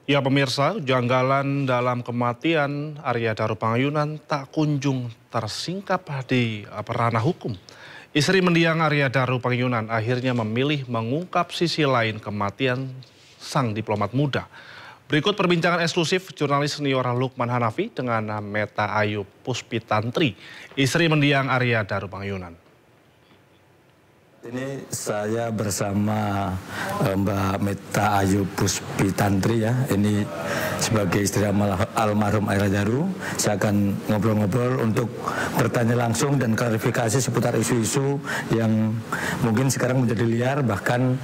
Ya pemirsa, janggalan dalam kematian Arya Daru Pangayonan tak kunjung tersingkap di ranah hukum. Istri mendiang Arya Daru Pangayonan akhirnya memilih mengungkap sisi lain kematian sang diplomat muda. Berikut perbincangan eksklusif jurnalis senior Lukman Hanafi dengan Meta Ayu Puspitantri, istri mendiang Arya Daru Pangayonan. Ini saya bersama Mbak Meta Ayu Puspitantri ya. Ini sebagai istri almarhum Arya Daru. Saya akan ngobrol-ngobrol untuk bertanya langsung dan klarifikasi seputar isu-isu yang mungkin sekarang menjadi liar, bahkan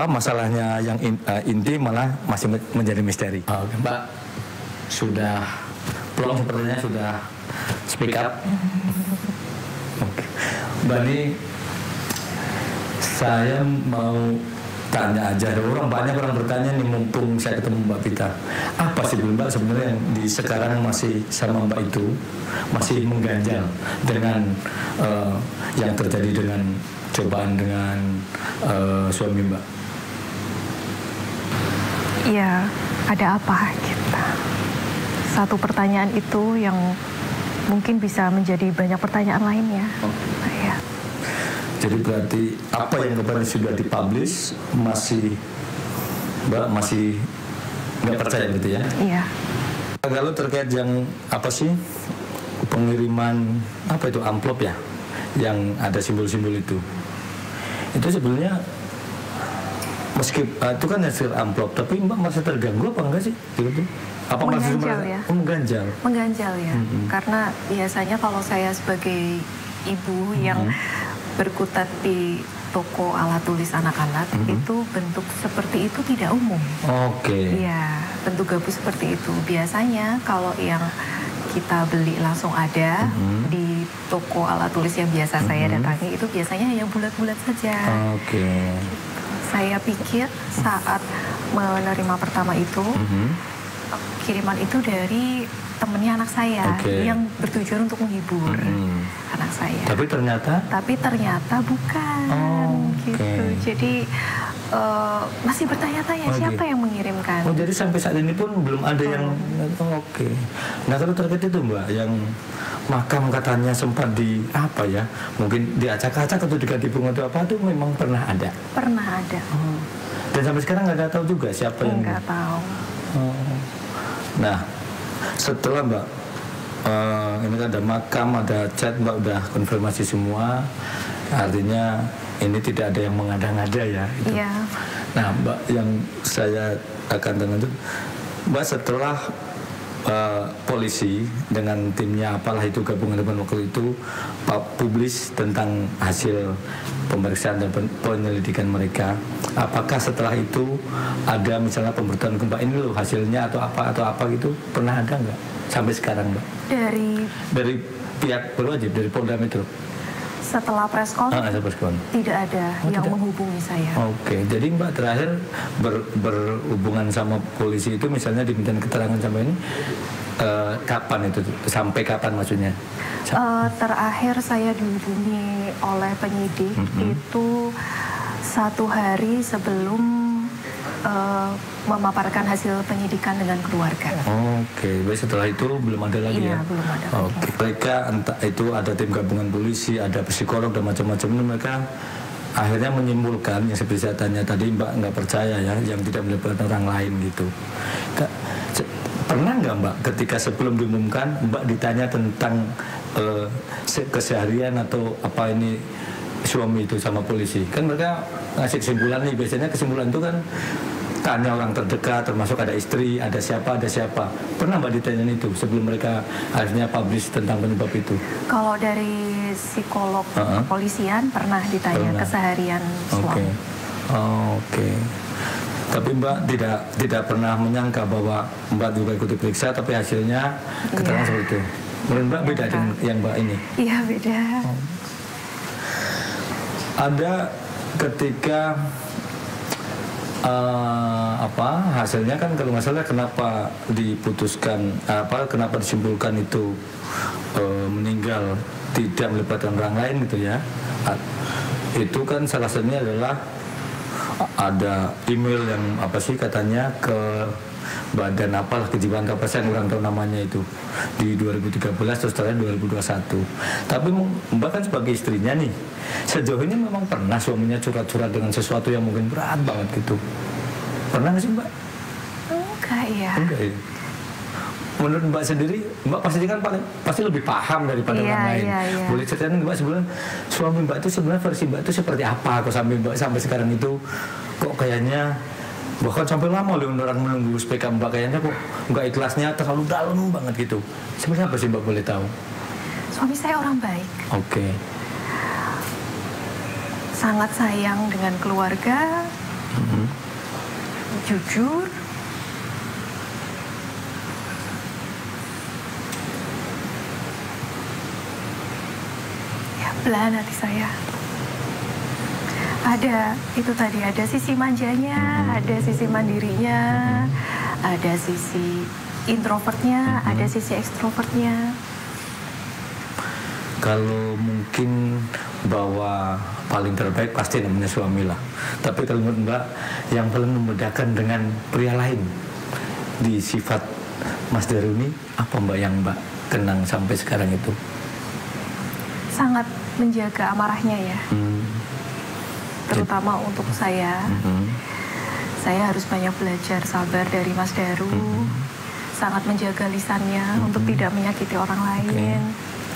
masalahnya yang inti malah masih menjadi misteri. Oke, Mbak sudah plong sepertinya, sudah speak up. Mbak, ini saya mau tanya aja, banyak orang bertanya nih mumpung saya ketemu Mbak Pita. Apa sih Mbak sebenarnya yang di sekarang masih sama Mbak itu masih mengganjal dengan yang terjadi dengan cobaan dengan suami Mbak? Iya, ada apa kita? Satu pertanyaan itu yang mungkin bisa menjadi banyak pertanyaan lainnya. Ya. Jadi berarti apa yang kemarin sudah dipublish Mbak masih nggak percaya gitu ya? Iya. Kalau terkait yang apa sih pengiriman apa itu amplop ya, yang ada simbol-simbol itu sebenarnya meski itu kan hasil amplop, tapi Mbak masih terganggu apa enggak sih? Gitu. Apa mengganjal ya? Mengganjal. Mengganjal ya. Karena biasanya kalau saya sebagai ibu yang berkutat di toko alat tulis anak-anak, itu bentuk seperti itu tidak umum. Oke. Iya, bentuk gabus seperti itu. Biasanya kalau yang kita beli langsung ada di toko alat tulis yang biasa saya datangi, itu biasanya yang bulat-bulat saja. Oke. Saya pikir saat menerima pertama itu, kiriman itu dari temennya anak saya yang bertujuan untuk menghibur anak saya. Tapi ternyata bukan gitu. Jadi masih bertanya-tanya siapa yang mengirimkan. Oh, jadi sampai saat ini pun belum ada yang Nah, kalau terkait itu Mbak, yang makam katanya sempat mungkin diacak-acak atau diganti bunga atau apa, itu memang pernah ada? Pernah ada. Dan sampai sekarang nggak tahu juga siapa yang... Nggak tahu. Nah, setelah Mbak ini kan ada makam, ada chat, Mbak udah konfirmasi semua, artinya ini tidak ada yang mengada-ngada ya itu. Iya. Nah Mbak, yang saya akan tanya itu, Mbak setelah polisi dengan timnya apalah itu gabungan dengan waktu itu publis tentang hasil pemeriksaan dan penyelidikan mereka, apakah setelah itu ada misalnya pemberitahuan Mbak ini loh hasilnya atau apa gitu, pernah ada nggak sampai sekarang Mbak? Dari pihak berwajib, dari Polda Metro? Setelah preskon tidak ada yang menghubungi saya. Oke, jadi Mbak terakhir berhubungan sama polisi itu misalnya diminta keterangan sampai ini kapan itu? Sampai kapan maksudnya? Terakhir saya dihubungi oleh penyidik itu 1 hari sebelum memaparkan hasil penyidikan dengan keluarga. Oke, baik, setelah itu belum ada lagi ya? Belum ada. Oke, mereka entah itu ada tim gabungan polisi, ada psikolog dan macam-macam, mereka akhirnya menyimpulkan yang seperti saya tanya tadi, Mbak nggak percaya ya, yang tidak melibatkan orang lain gitu. Pernah nggak Mbak ketika sebelum diumumkan Mbak ditanya tentang keseharian atau apa ini suami itu sama polisi? Kan mereka ngasih kesimpulan nih, biasanya kesimpulan itu kan tanya orang terdekat, termasuk ada istri, ada siapa. Pernah Mbak ditanya itu sebelum mereka akhirnya publish tentang penyebab itu? Kalau dari psikolog kepolisian pernah ditanya keseharian suami. Oke. Tapi Mbak tidak pernah menyangka bahwa Mbak juga ikut diperiksa, tapi hasilnya keterangan seperti itu. Menurut Mbak beda dengan yang Mbak ini? Iya, beda. Ada ketika hasilnya kan kalau nggak salah kenapa diputuskan kenapa disimpulkan itu meninggal tidak melibatkan orang lain gitu ya, itu kan salah satunya adalah ada email yang apa sih katanya ke badan apalah kejiwaan apa saya kurang tahu namanya itu di 2013 terus ternyata 2021. Tapi Mbak kan sebagai istrinya nih, sejauh ini memang pernah suaminya curhat-curhat dengan sesuatu yang mungkin berat banget gitu? Pernah nggak sih Mbak? Enggak ya. Enggak ya. Menurut Mbak sendiri, Mbak pasti lebih paham daripada orang lain. Boleh ceritain Mbak sebenarnya suami Mbak itu sebenarnya versi Mbak itu seperti apa? Kok sampai sekarang itu kok kayaknya bahkan sampai lama loh orang menunggu SPK Mbak, kayaknya kok nggak ikhlasnya terlalu dalam banget gitu. Sebenarnya apa sih Mbak boleh tahu? Suami saya orang baik. Oke. Sangat sayang dengan keluarga. Jujur. Belahan hati saya. Ada, itu tadi ada sisi manjanya, ada sisi mandirinya, ada sisi introvertnya, ada sisi ekstrovertnya. Kalau mungkin bahwa paling terbaik pasti namanya suami lah. Tapi kalau menurut Mbak, yang paling membedakan dengan pria lain di sifat Mas Daru ini, apa Mbak yang Mbak kenang sampai sekarang itu? Sangat menjaga amarahnya ya. Terutama untuk saya. Saya harus banyak belajar sabar dari Mas Daru. Sangat menjaga lisannya untuk tidak menyakiti orang lain.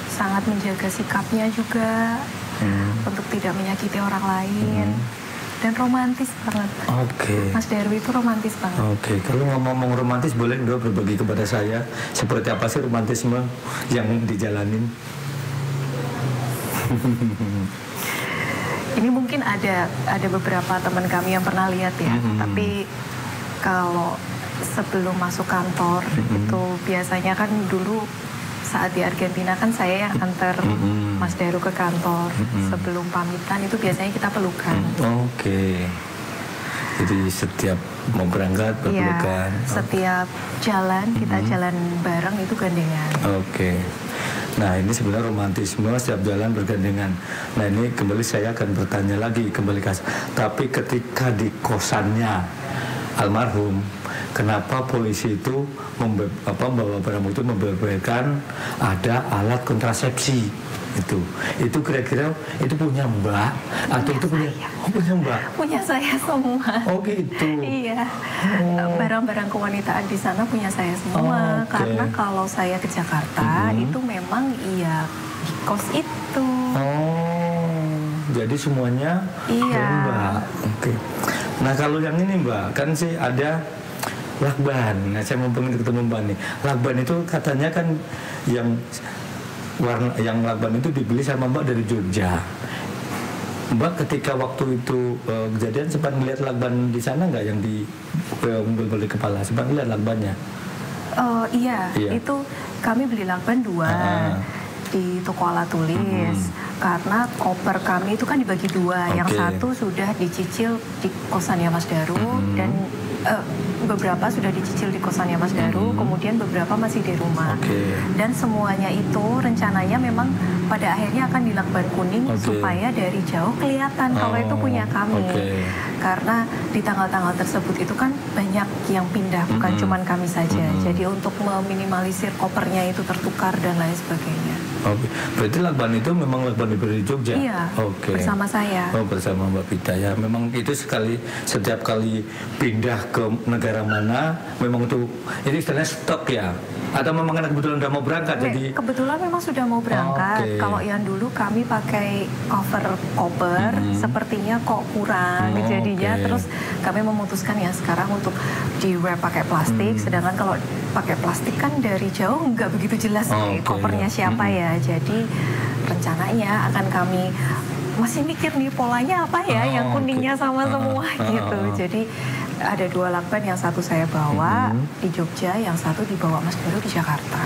Sangat menjaga sikapnya juga untuk tidak menyakiti orang lain. Dan romantis banget. Mas Daru itu romantis banget. Kalau ngomong romantis, boleh nggak berbagi kepada saya seperti apa sih romantisme yang dijalanin? Ini mungkin ada beberapa teman kami yang pernah lihat ya. Tapi kalau sebelum masuk kantor itu biasanya kan dulu saat di Argentina kan saya yang antar Mas Daru ke kantor. Sebelum pamitan itu biasanya kita pelukan. Jadi setiap mau berangkat berpelukan. Setiap jalan kita jalan bareng itu gandengan. Nah ini sebenarnya romantisme setiap jalan bergandengan. Nah ini kembali saya akan bertanya lagi kembali tapi ketika di kosannya almarhum, kenapa polisi itu membawa barang bukti membeberkan ada alat kontrasepsi itu kira-kira itu punya Mbak atau itu punya Mbak? Punya saya semua. Iya. Barang-barang kewanitaan di sana punya saya semua. Karena kalau saya ke Jakarta itu memang iya di kos itu. Jadi semuanya Mbak. Nah kalau yang ini Mbak kan sih ada lakban. Nah saya mau ketemu Mbak nih. Lakban itu katanya kan yang lakban itu dibeli sama Mbak dari Jogja. Mbak ketika waktu itu kejadian sempat melihat lakban di sana nggak yang di mobil kepala? Sempat melihat lakbannya? Iya, itu kami beli lakban 2 di toko alat tulis. Karena koper kami itu kan dibagi 2. Yang satu sudah dicicil di kosannya Mas Daru dan beberapa sudah dicicil di kosannya Mas Daru, kemudian beberapa masih di rumah. Dan semuanya itu rencananya memang pada akhirnya akan dilakban kuning supaya dari jauh kelihatan kalau itu punya kami. Karena di tanggal-tanggal tersebut itu kan banyak yang pindah, bukan cuman kami saja. Jadi untuk meminimalisir kopernya itu tertukar dan lain sebagainya. Berarti lakban itu memang lakban dari Jogja? Iya, bersama saya. Bersama Mbak Pita ya. Memang itu setiap kali pindah ke negara mana, memang itu istilahnya stok ya? Atau memang karena kebetulan udah mau berangkat? Jadi kebetulan memang sudah mau berangkat. Kalau yang dulu kami pakai koper, sepertinya kok kurang jadinya. Terus kami memutuskan ya sekarang untuk di wrap pakai plastik. Sedangkan kalau pakai plastik kan dari jauh nggak begitu jelas kopernya siapa ya. Jadi rencananya akan kami masih mikir nih polanya apa ya yang kuningnya sama semua gitu. Jadi ada 2 lakban, yang satu saya bawa di Jogja, yang satu dibawa Mas Daru di Jakarta.